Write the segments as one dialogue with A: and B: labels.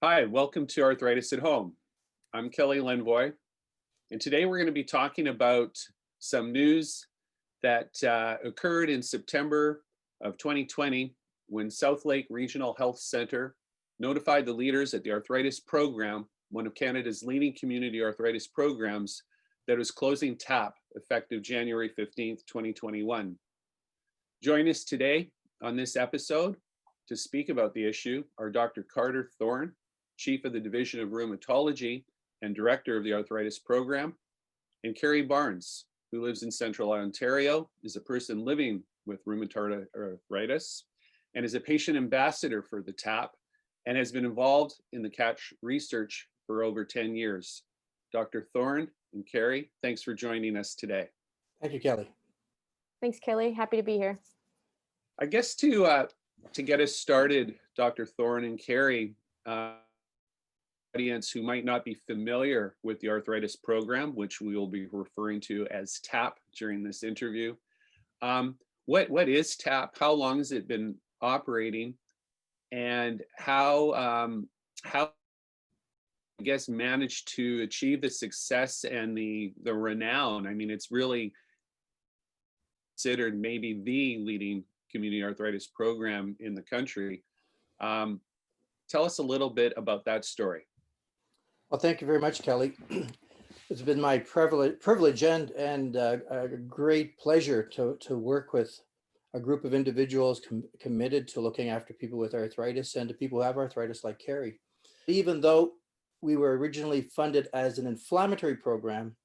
A: Hi, welcome to Arthritis at Home. I'm Kelly Lendvoy, and today we're going to be talking about some news that occurred in September of 2020 when Southlake Regional Health Center notified the leaders at the Arthritis Program, one of Canada's leading community arthritis programs, that it was closing TAP effective January 15th, 2021. Join us today on this episode to speak about the issue are Dr. Carter Thorne, Chief of the Division of Rheumatology and Director of the Arthritis Program, and Carrie Barnes, who lives in Central Ontario, is a person living with rheumatoid arthritis, and is a patient ambassador for the TAP, and has been involved in the CATCH research for over 10 years. Dr. Thorne and Carrie, thanks for joining us today.
B: Thank you, Kelly.
C: Thanks, Kelly. Happy to be here.
A: I guess to get us started, Dr. Thorne and Carrie, audience who might not be familiar with the Arthritis Program, which we will be referring to as TAP during this interview. What is TAP? How long has it been operating? And how I guess managed to achieve the success and the renown? I mean, it's really considered maybe the leading community arthritis program in the country. Tell us a little bit about that story.
B: Well, thank you very much, Kelly. It's been my privilege and a great pleasure to work with a group of individuals committed to looking after people with arthritis and to people who have arthritis like Carrie. Even though we were originally funded as an inflammatory program,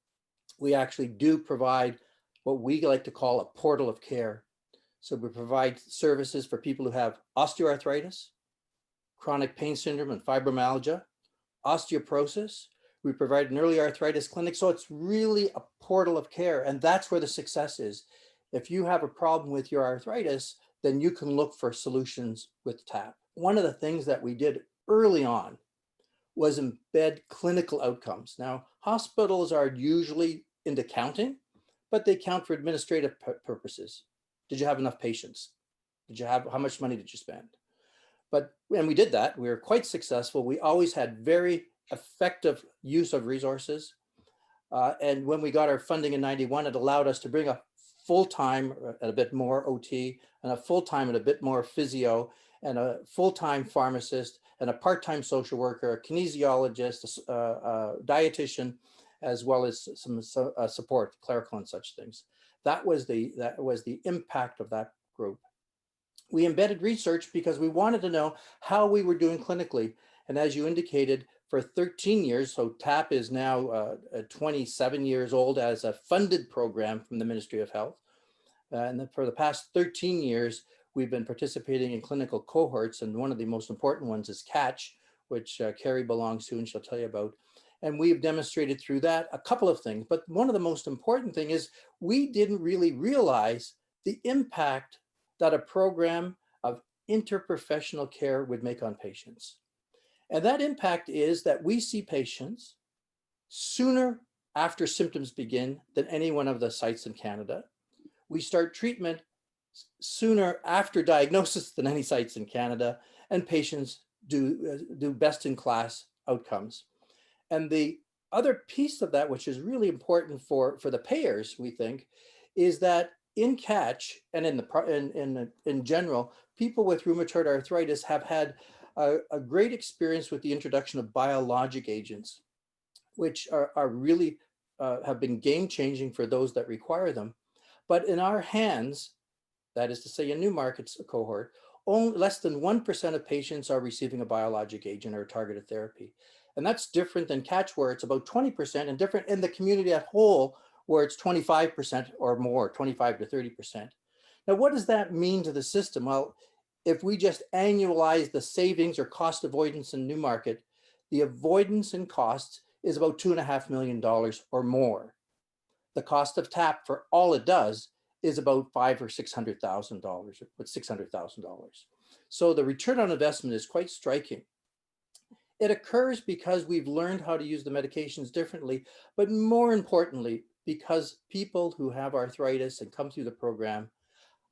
B: we actually do provide what we like to call a portal of care. So we provide services for people who have osteoarthritis, chronic pain syndrome and fibromyalgia, osteoporosis. We provide an early arthritis clinic. So it's really a portal of care. And that's where the success is. If you have a problem with your arthritis, then you can look for solutions with TAP. One of the things that we did early on was embed clinical outcomes. Now, hospitals are usually into counting, but they count for administrative purposes. Did you have enough patients? How much money did you spend? But when we did that, we were quite successful. We always had very effective use of resources. And when we got our funding in 91, it allowed us to bring a full-time and a bit more OT, and a full-time and a bit more physio, and a full-time pharmacist, and a part-time social worker, a kinesiologist, a dietitian, as well as some support, clerical and such things. That was the impact of that group. We embedded research because we wanted to know how we were doing clinically. And as you indicated, for 13 years, so TAP is now 27 years old as a funded program from the Ministry of Health. And for the past 13 years, we've been participating in clinical cohorts. And one of the most important ones is CATCH, which Carrie belongs to and she'll tell you about. And we've demonstrated through that a couple of things. But one of the most important thing is we didn't really realize the impact that a program of interprofessional care would make on patients. And that impact is that we see patients sooner after symptoms begin than any one of the sites in Canada. We start treatment sooner after diagnosis than any sites in Canada, and patients do best in class outcomes. And the other piece of that, which is really important for the payers, we think, is that in CATCH and in general, people with rheumatoid arthritis have had a great experience with the introduction of biologic agents, which are really have been game-changing for those that require them. But in our hands, that is to say, in new markets cohort, only less than 1% of patients are receiving a biologic agent or targeted therapy. And that's different than CATCH, where it's about 20%, and different in the community at whole, where it's 25% or more, 25 to 30%. Now, what does that mean to the system? Well, if we just annualize the savings or cost avoidance in new market, the avoidance in costs is about $2.5 million or more. The cost of TAP for all it does is about $500,000 or $600,000, with $600,000. So the return on investment is quite striking. It occurs because we've learned how to use the medications differently, but more importantly, because people who have arthritis and come through the program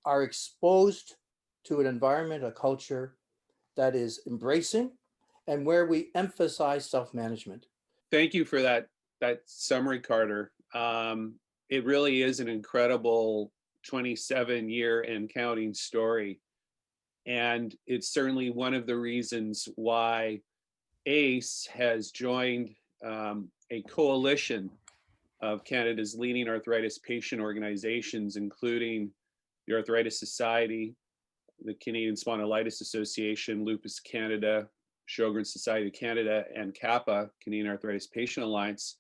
B: are exposed to an environment, a culture that is embracing and where we emphasize self-management.
A: Thank you for that summary, Carter. It really is an incredible 27-year and counting story. And it's certainly one of the reasons why ACE has joined a coalition of Canada's leading arthritis patient organizations, including the Arthritis Society, the Canadian Spondylitis Association, Lupus Canada, Sjogren's Society of Canada, and CAPA, Canadian Arthritis Patient Alliance,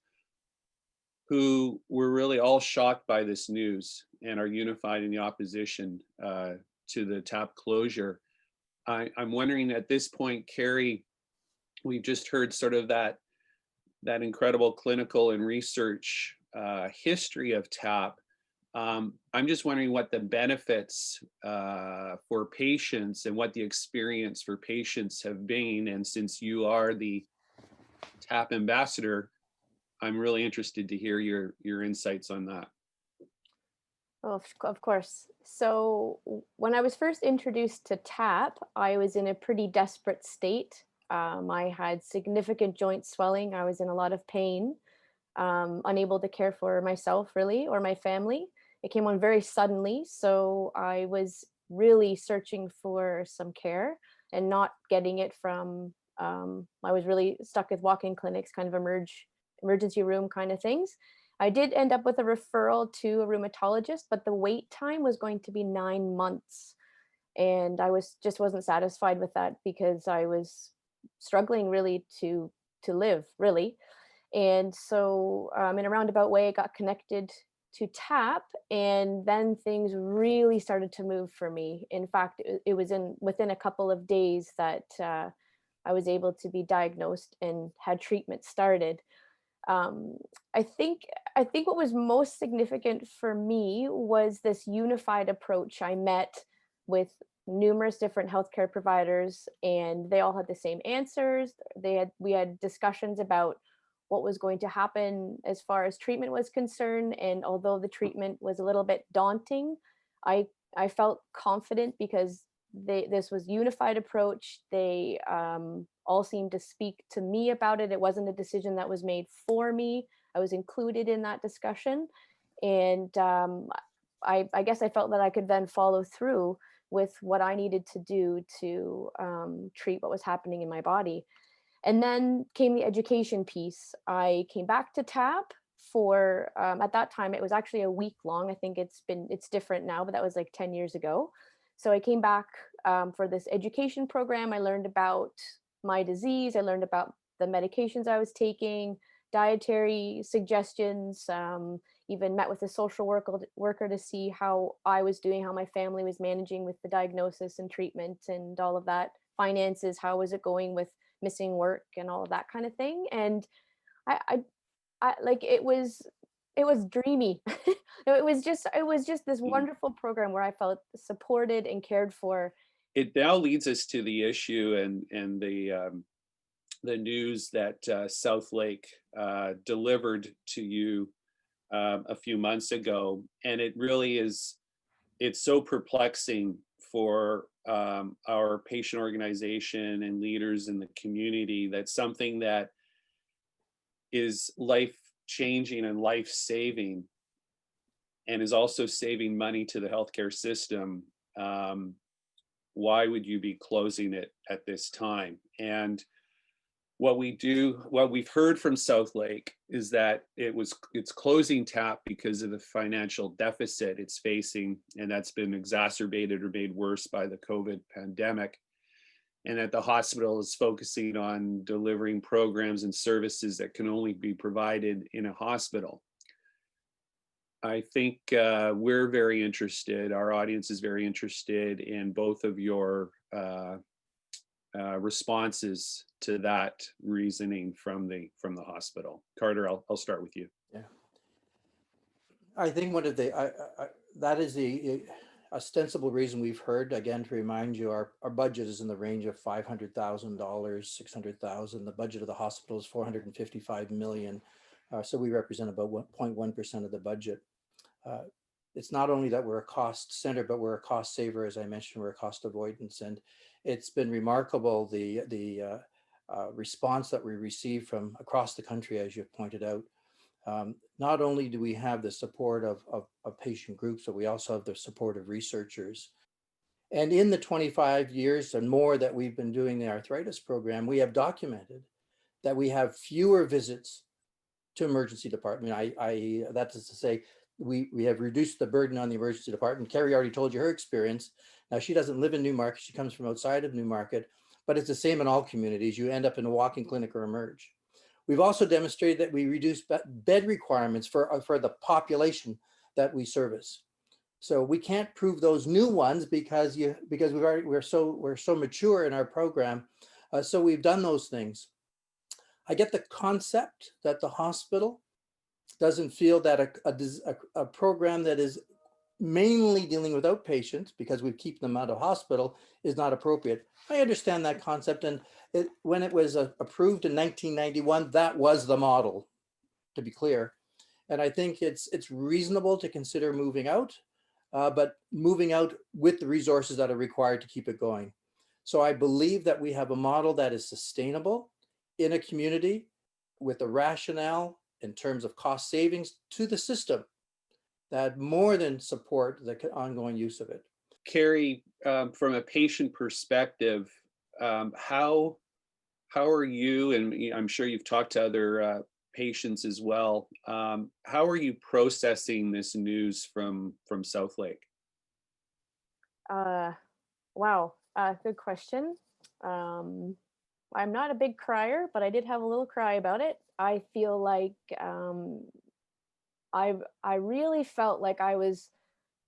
A: who were really all shocked by this news and are unified in the opposition to the TAP closure. I'm wondering at this point, Carrie, we've just heard sort of that incredible clinical and research history of TAP. I'm just wondering what the benefits for patients and what the experience for patients have been. And since you are the TAP ambassador, I'm really interested to hear your insights on that.
C: Oh, of course. So when I was first introduced to TAP, I was in a pretty desperate state. I had significant joint swelling. I was in a lot of pain, unable to care for myself really, or my family. It came on very suddenly. So I was really searching for some care and not getting it from, I was really stuck with walk-in clinics, kind of emergency room kind of things. I did end up with a referral to a rheumatologist, but the wait time was going to be 9 months. And I wasn't satisfied with that because I was struggling really to live really. And so in a roundabout way, I got connected to TAP, and then things really started to move for me. In fact, it was within a couple of days that I was able to be diagnosed and had treatment started. I think what was most significant for me was this unified approach. I met with numerous different healthcare providers, and they all had the same answers. We had discussions about what was going to happen as far as treatment was concerned. And although the treatment was a little bit daunting, I felt confident because this was unified approach. They all seemed to speak to me about it. It wasn't a decision that was made for me. I was included in that discussion. And I guess I felt that I could then follow through with what I needed to do to treat what was happening in my body. And then came the education piece. I came back to TAP for, at that time, it was actually a week long. I think it's different now, but that was like 10 years ago. So I came back for this education program. I learned about my disease. I learned about the medications I was taking, dietary suggestions, even met with a social worker to see how I was doing, how my family was managing with the diagnosis and treatment and all of that, finances, how was it going with missing work and all of that kind of thing. And I like, it was dreamy. It was just this wonderful program where I felt supported and cared for.
A: It now leads us to the issue and the news that Southlake delivered to you a few months ago, and it really is, it's so perplexing for our patient organization and leaders in the community that something that is life changing and life saving and is also saving money to the healthcare system, why would you be closing it at this time? And what we've heard from Southlake is that it's closing TAP because of the financial deficit it's facing, and that's been exacerbated or made worse by the COVID pandemic, and that the hospital is focusing on delivering programs and services that can only be provided in a hospital. I think we're very interested, our audience is very interested in both of your responses to that reasoning from the hospital. Carter, I'll start with you.
B: Yeah, I think one of the that is the ostensible reason we've heard. Again, to remind you, our budget is in the range of $500,000, $600,000. The budget of the hospital is $455 million. So we represent about 1.1% of the budget. It's not only that we're a cost center, but we're a cost saver. As I mentioned, we're a cost avoidance. And it's been remarkable, the response that we receive from across the country, as you've pointed out. Not only do we have the support of patient groups, but we also have the support of researchers. And in the 25 years and more that we've been doing the arthritis program, we have documented that we have fewer visits to emergency department. That is to say, we have reduced the burden on the emergency department. Carrie already told you her experience. Now, she doesn't live in Newmarket. She comes from outside of Newmarket, but it's the same in all communities. You end up in a walk-in clinic or emerge. We've also demonstrated that we reduce bed requirements for the population that we service. So we can't prove those new ones because we're so mature in our program. So we've done those things. I get the concept that the hospital doesn't feel that a program that is mainly dealing with outpatients, because we keep them out of hospital, is not appropriate. I understand that concept, and when it was approved in 1991, that was the model, to be clear. And I think it's reasonable to consider moving out, but moving out with the resources that are required to keep it going. So I believe that we have a model that is sustainable in a community with a rationale in terms of cost savings to the system that more than support the ongoing use of it.
A: Carrie, from a patient perspective, how are you, and I'm sure you've talked to other patients as well, how are you processing this news from Southlake?
C: Wow, good question. I'm not a big crier, but I did have a little cry about it. I feel like I really felt like I was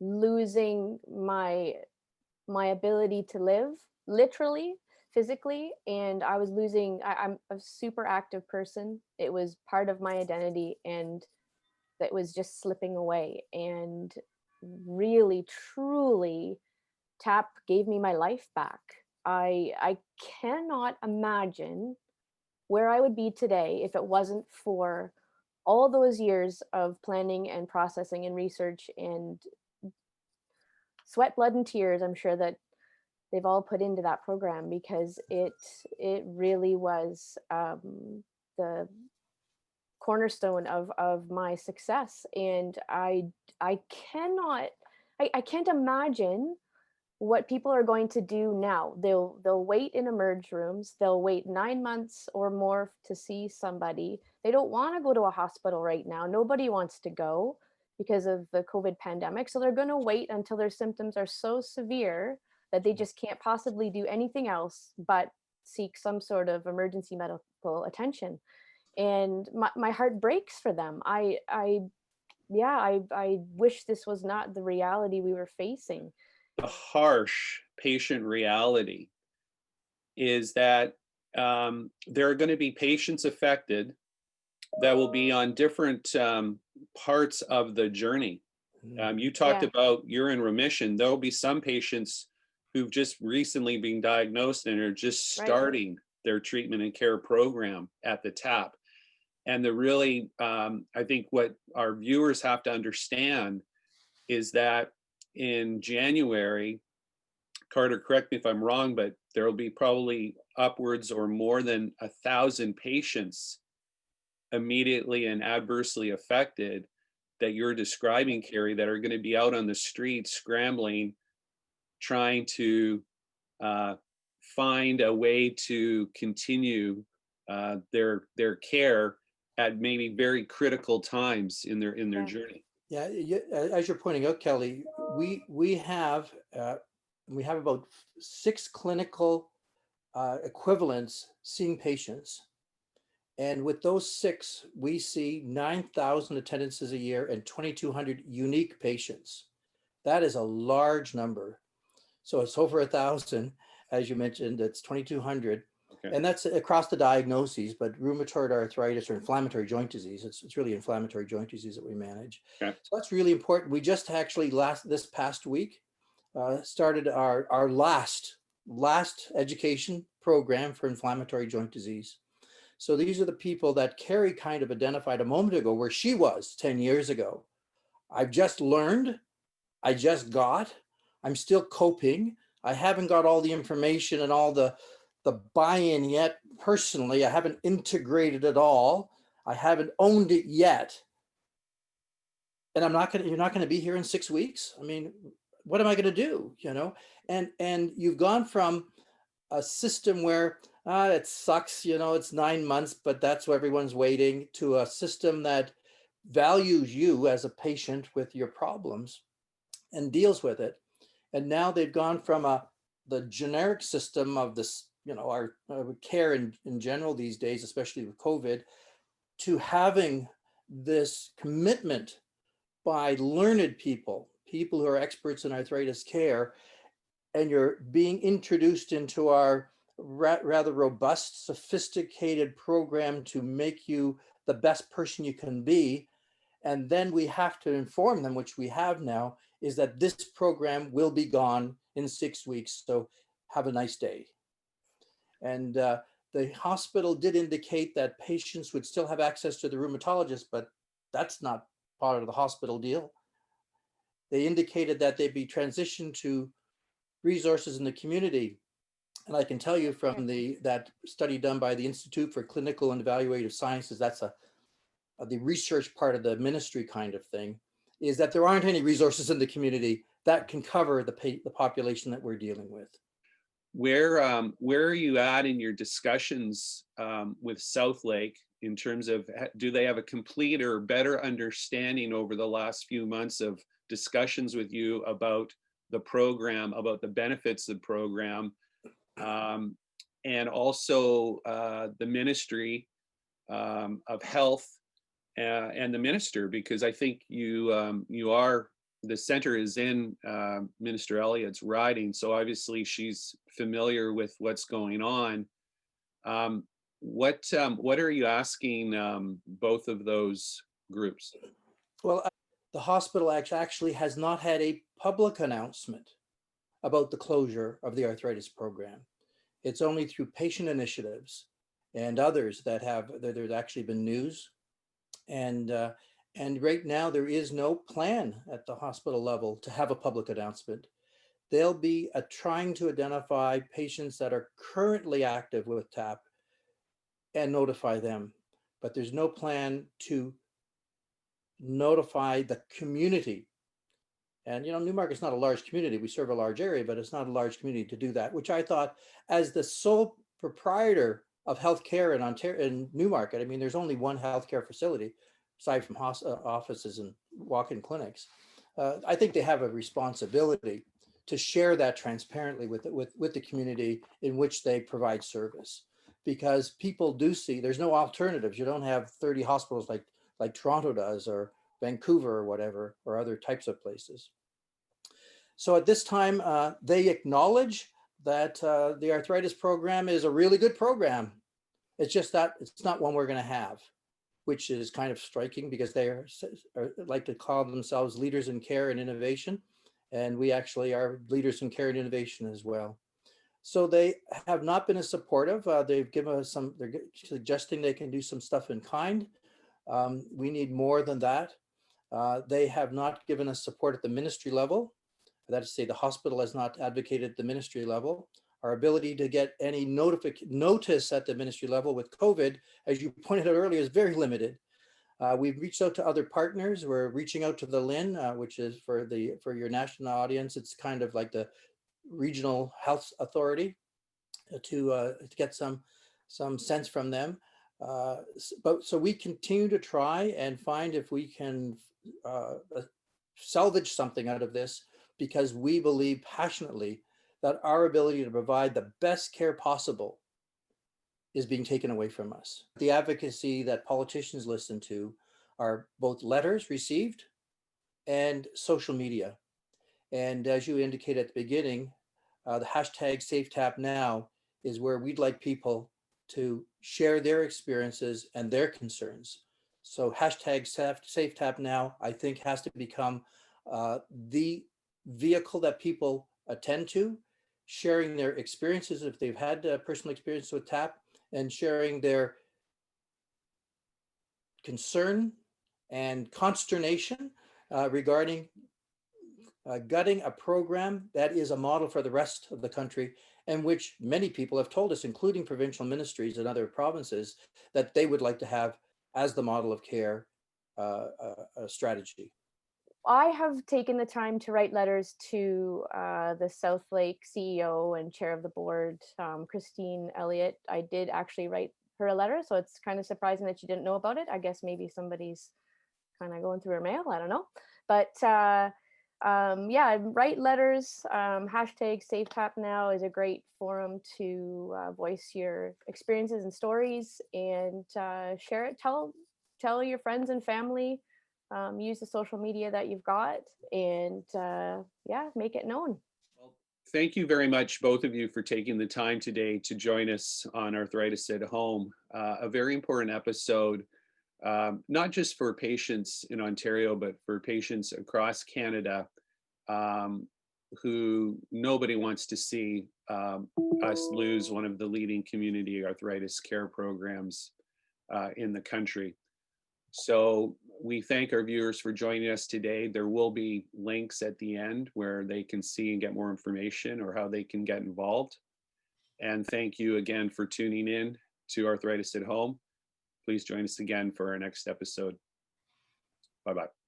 C: losing my ability to live, literally, physically, and I was losing. I'm a super active person. It was part of my identity, and that was just slipping away. And really, truly, TAP gave me my life back. I cannot imagine where I would be today if it wasn't for all those years of planning and processing and research and sweat, blood, and tears. I'm sure that they've all put into that program, because it really was the cornerstone of my success. And I can't imagine what people are going to do now. They'll wait in emerge rooms. They'll wait 9 months or more to see somebody. They don't want to go to a hospital right now. Nobody wants to go because of the COVID pandemic. So they're going to wait until their symptoms are so severe that they just can't possibly do anything else but seek some sort of emergency medical attention. And my heart breaks for them. I wish this was not the reality we were facing.
A: The harsh patient reality is that there are going to be patients affected that will be on different parts of the journey. You talked about you're in remission. There will be some patients who've just recently been diagnosed and are just starting their treatment and care program at the TAP. And the really, I think what our viewers have to understand is that in January, Carter, correct me if I'm wrong, but there will be probably upwards or more than 1,000 patients immediately and adversely affected that you're describing, Carrie, that are going to be out on the street scrambling, trying to find a way to continue their care at maybe very critical times in their journey.
B: Yeah, as you're pointing out, Kelly, we have about 6 clinical equivalents seeing patients, and with those 6, we see 9,000 attendances a year and 2,200 unique patients. That is a large number. So it's over 1,000, as you mentioned. It's 2,200. Okay. And that's across the diagnoses, but rheumatoid arthritis or inflammatory joint disease, it's really inflammatory joint disease that we manage. Okay. So that's really important. We just actually this past week started our last education program for inflammatory joint disease. So these are the people that Carrie kind of identified a moment ago where she was 10 years ago. I've just learned, I'm still coping. I haven't got all the information and all the the buy-in yet. Personally, I haven't integrated it all. I haven't owned it yet. And you're not going to be here in 6 weeks. I mean, what am I going to do? You know, and you've gone from a system where it sucks, you know, it's 9 months, but that's what everyone's waiting, to a system that values you as a patient with your problems and deals with it. And now they've gone from the generic system of this, you know, our care in general these days, especially with COVID, to having this commitment by learned people who are experts in arthritis care, and you're being introduced into our rather robust, sophisticated program to make you the best person you can be. And then we have to inform them, which we have now, is that this program will be gone in 6 weeks. So have a nice day. And the hospital did indicate that patients would still have access to the rheumatologist, but that's not part of the hospital deal. They indicated that they'd be transitioned to resources in the community. And I can tell you from that study done by the Institute for Clinical and Evaluative Sciences, that's the research part of the ministry kind of thing, is that there aren't any resources in the community that can cover the population that we're dealing with.
A: Where are you at in your discussions with Southlake in terms of, do they have a complete or better understanding over the last few months of discussions with you about the program, about the benefits of the program, and also the ministry of health and the minister? Because I think you are, the center is in Minister Elliott's riding, so obviously she's familiar with what's going on. What are you asking both of those groups?
B: Well, the hospital actually has not had a public announcement about the closure of the arthritis program. It's only through patient initiatives and others that there's actually been news. And right now there is no plan at the hospital level to have a public announcement. They'll be trying to identify patients that are currently active with TAP and notify them, but there's no plan to notify the community. And, you know, Newmarket's not a large community. We serve a large area, but it's not a large community to do that, which I thought, as the sole proprietor of healthcare in Ontario, in Newmarket, I mean, there's only one healthcare facility aside from offices and walk-in clinics. I think they have a responsibility to share that transparently with the community in which they provide service, because people do see there's no alternatives. You don't have 30 hospitals like Toronto does, or Vancouver, or whatever, or other types of places. So at this time, they acknowledge that the arthritis program is a really good program. It's just that it's not one we're going to have, which is kind of striking, because they are like to call themselves leaders in care and innovation. And we actually are leaders in care and innovation as well. So they have not been as supportive. They've given us they're suggesting they can do some stuff in kind. We need more than that. They have not given us support at the ministry level. That is to say, the hospital has not advocated at the ministry level. Our ability to get any notice at the ministry level with COVID, as you pointed out earlier, is very limited. We've reached out to other partners. We're reaching out to the LIN, which is for your national audience. It's kind of like the regional health authority, to get some sense from them. So we continue to try and find if we can salvage something out of this, because we believe passionately that our ability to provide the best care possible is being taken away from us. The advocacy that politicians listen to are both letters received and social media. And as you indicated at the beginning, the hashtag SafeTapNow is where we'd like people to share their experiences and their concerns. So hashtag SafeTapNow, I think, has to become the vehicle that people attend to, sharing their experiences if they've had personal experience with TAP, and sharing their concern and consternation regarding gutting a program that is a model for the rest of the country, and which many people have told us, including provincial ministries and other provinces, that they would like to have as the model of care strategy.
C: I have taken the time to write letters to the Southlake CEO and chair of the board, Christine Elliott. I did actually write her a letter, so it's kind of surprising that you didn't know about it. I guess maybe somebody's kind of going through her mail. I don't know. But yeah, write letters. Hashtag SafeTapNow is a great forum to voice your experiences and stories, and share it. Tell your friends and family. Use the social media that you've got, and yeah, make it known.
A: Well, thank you very much, both of you, for taking the time today to join us on Arthritis at Home. A very important episode, not just for patients in Ontario, but for patients across Canada, who nobody wants to see us lose one of the leading community arthritis care programs in the country. So we thank our viewers for joining us today. There will be links at the end where they can see and get more information or how they can get involved. And thank you again for tuning in to Arthritis at Home. Please join us again for our next episode. Bye-bye.